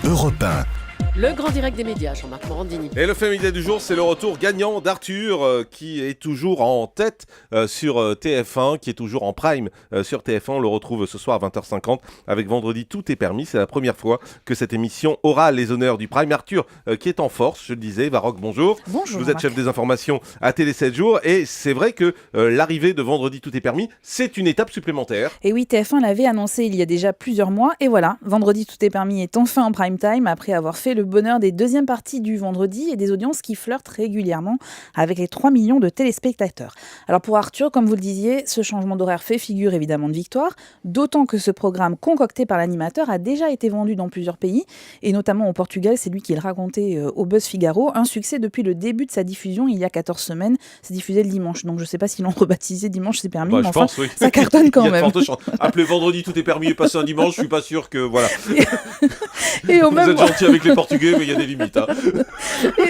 Europe 1. Le grand direct des médias, Jean-Marc Morandini. Et le fait média du jour, c'est le retour gagnant d'Arthur, qui est toujours en tête sur TF1, qui est toujours en prime sur TF1. On le retrouve ce soir à 20h50 avec Vendredi Tout est permis. C'est la première fois que cette émission aura les honneurs du prime. Arthur, qui est en force, je le disais. Varroc, bonjour. Bonjour. Vous êtes chef des informations à Télé 7 jours. Et c'est vrai que l'arrivée de Vendredi Tout est permis, c'est une étape supplémentaire. Et oui, TF1 l'avait annoncé il y a déjà plusieurs mois. Et voilà, Vendredi Tout est permis est enfin en prime time après avoir fait le bonheur des deuxièmes parties du vendredi et des audiences qui flirtent régulièrement avec les 3 millions de téléspectateurs. Alors pour Arthur, comme vous le disiez, ce changement d'horaire fait figure évidemment de victoire, d'autant que ce programme concocté par l'animateur a déjà été vendu dans plusieurs pays, et notamment au Portugal, c'est lui qui le racontait au Buzz Figaro, un succès depuis le début de sa diffusion il y a 14 semaines, c'est diffusé le dimanche, donc je ne sais pas s'ils l'ont rebaptisé dimanche, c'est permis, mais enfin, pense, oui. Ça cartonne quand même. Appeler Vendredi Tout est permis et passer un dimanche, je suis pas sûr que, voilà. Et au vous même êtes gentil avec les Portugais, mais il y a des limites. Hein.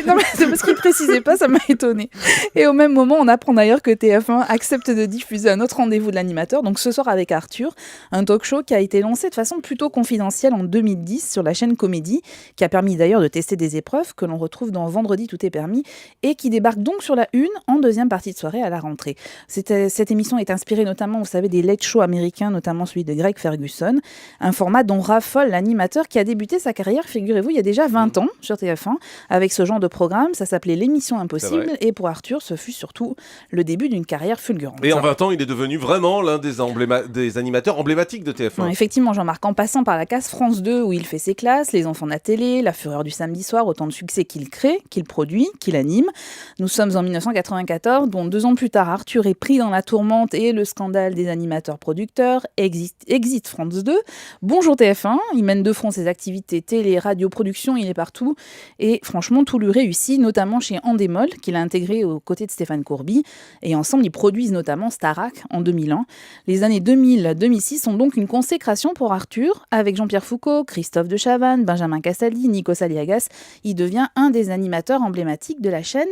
Non, mais c'est parce qu'il ne précisait pas, ça m'a étonné. Et au même moment, on apprend d'ailleurs que TF1 accepte de diffuser un autre rendez-vous de l'animateur, donc ce soir avec Arthur, un talk show qui a été lancé de façon plutôt confidentielle en 2010 sur la chaîne Comédie, qui a permis d'ailleurs de tester des épreuves que l'on retrouve dans Vendredi Tout est permis et qui débarque donc sur la une en deuxième partie de soirée à la rentrée. Cette émission est inspirée notamment, vous savez, des late shows américains, notamment celui de Greg Ferguson, un format dont raffole l'animateur qui a débuté sa carrière, figurez-vous, il y a déjà 20 ans sur TF1, avec ce genre de programme. Ça s'appelait L'émission impossible, et pour Arthur, ce fut surtout le début d'une carrière fulgurante. Et en 20 ans, il est devenu vraiment l'un des animateurs emblématiques de TF1. Non, effectivement, Jean-Marc, en passant par la case France 2 où il fait ses classes, Les Enfants de la télé, La Fureur du samedi soir, autant de succès qu'il crée, qu'il produit, qu'il anime. Nous sommes en 1994, dont 2 ans plus tard, Arthur est pris dans la tourmente et le scandale des animateurs-producteurs, exit France 2. Bonjour TF1, il mène de front ses activités télé, radio, production, il est partout. Et franchement, tout lui réussit, notamment chez Endemol, qu'il a intégré aux côtés de Stéphane Courby. Et ensemble, ils produisent notamment Starac en 2001. Les années 2000-2006 sont donc une consécration pour Arthur. Avec Jean-Pierre Foucault, Christophe de Chavannes, Benjamin Castaldi, Nikos Aliagas, il devient un des animateurs emblématiques de la chaîne.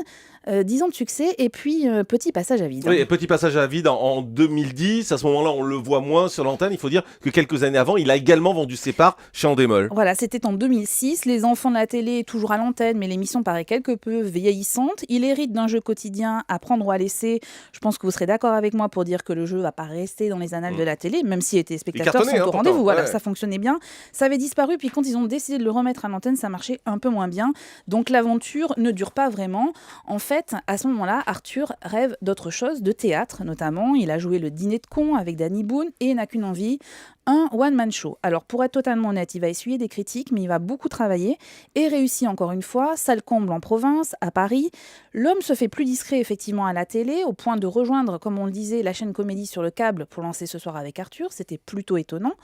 10 ans de succès et puis petit passage à vide. Oui, petit passage à vide en 2010. À ce moment-là, on le voit moins sur l'antenne. Il faut dire que quelques années avant, il a également vendu ses parts chez Endemol. Voilà, c'était en 2006. Les Enfants de la télé, toujours à l'antenne, mais l'émission paraît quelque peu vieillissante. Il hérite d'un jeu quotidien à prendre ou à laisser. Je pense que vous serez d'accord avec moi pour dire que le jeu ne va pas rester dans les annales de la télé, même si les téléspectateurs sont au rendez-vous. Voilà, ça fonctionnait bien. Ça avait disparu, puis quand ils ont décidé de le remettre à l'antenne, ça marchait un peu moins bien. Donc l'aventure ne dure pas vraiment. En fait, à ce moment-là, Arthur rêve d'autre chose, de théâtre notamment. Il a joué le Dîner de cons avec Danny Boone et n'a qu'une envie, un one-man show. Alors pour être totalement honnête, il va essuyer des critiques, mais il va beaucoup travailler et réussit encore une fois, salle comble en province, à Paris. L'homme se fait plus discret effectivement à la télé, au point de rejoindre, comme on le disait, la chaîne Comédie sur le câble pour lancer Ce soir avec Arthur. C'était plutôt étonnant.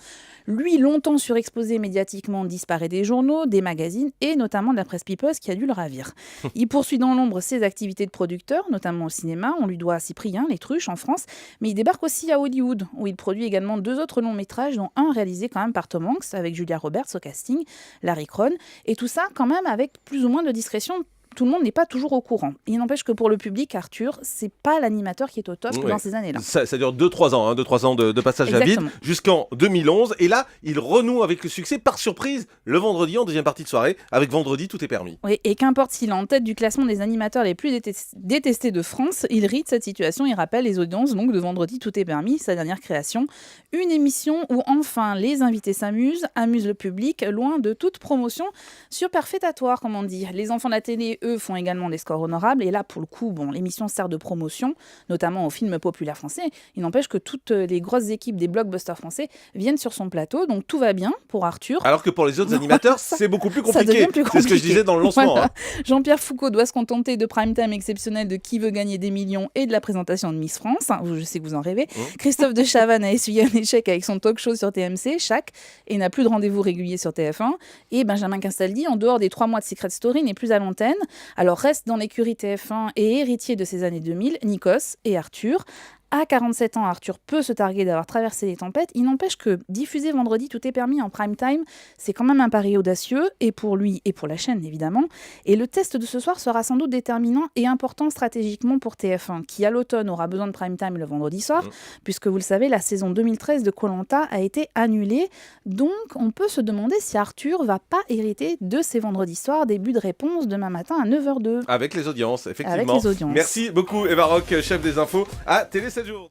Lui, longtemps surexposé médiatiquement, disparaît des journaux, des magazines et notamment de la presse People, qui a dû le ravir. Il poursuit dans l'ombre ses activités de producteur, notamment au cinéma. On lui doit Cyprien, Les Truches en France, mais il débarque aussi à Hollywood, où il produit également 2 autres longs métrages, dont un réalisé quand même par Tom Hanks, avec Julia Roberts au casting, Larry Crone, et tout ça quand même avec plus ou moins de discrétion. Tout le monde n'est pas toujours au courant. Il n'empêche que pour le public, Arthur, c'est pas l'animateur qui est au top dans ces années-là. Ça dure 2-3 ans, 2-3 ans de passage Exactement. à vide, jusqu'en 2011. Et là, il renoue avec le succès, par surprise, le vendredi, en deuxième partie de soirée, avec Vendredi Tout est permis. Oui, et qu'importe s'il est en tête du classement des animateurs les plus détestés de France, il rit de cette situation. Il rappelle les audiences donc de Vendredi Tout est permis, sa dernière création. Une émission où enfin les invités s'amusent, amusent le public, loin de toute promotion superfétatoire, comme on dit. Les enfants de la télé, eux, font également des scores honorables. Et là, pour le coup, l'émission sert de promotion, notamment aux films populaires français. Il n'empêche que toutes les grosses équipes des blockbusters français viennent sur son plateau. Donc tout va bien pour Arthur. Alors que pour les autres animateurs, c'est beaucoup plus compliqué. Ça devient plus compliqué. C'est ce que je disais dans le lancement. Voilà. Jean-Pierre Foucault doit se contenter de prime time exceptionnel de Qui veut gagner des millions et de la présentation de Miss France. Je sais que vous en rêvez. Christophe de Chavannes a essuyé un échec avec son talk show sur TMC, Chaque, et n'a plus de rendez-vous régulier sur TF1. Et Benjamin Castaldi, en dehors des 3 mois de Secret Story, n'est plus à l'antenne. Alors reste dans l'écurie TF1 et héritier de ces années 2000, Nikos et Arthur. À 47 ans, Arthur peut se targuer d'avoir traversé les tempêtes. Il n'empêche que diffuser vendredi Tout est permis en prime time, c'est quand même un pari audacieux, et pour lui et pour la chaîne évidemment. Et le test de ce soir sera sans doute déterminant et important stratégiquement pour TF1, qui à l'automne aura besoin de prime time le vendredi soir, puisque vous le savez, la saison 2013 de Koh-Lanta a été annulée. Donc on peut se demander si Arthur va pas hériter de ces vendredis soirs. Début de réponse demain matin à 9h02. Avec les audiences, effectivement. Avec les audiences. Merci beaucoup Eva Rock, chef des infos à Télé 7 jours.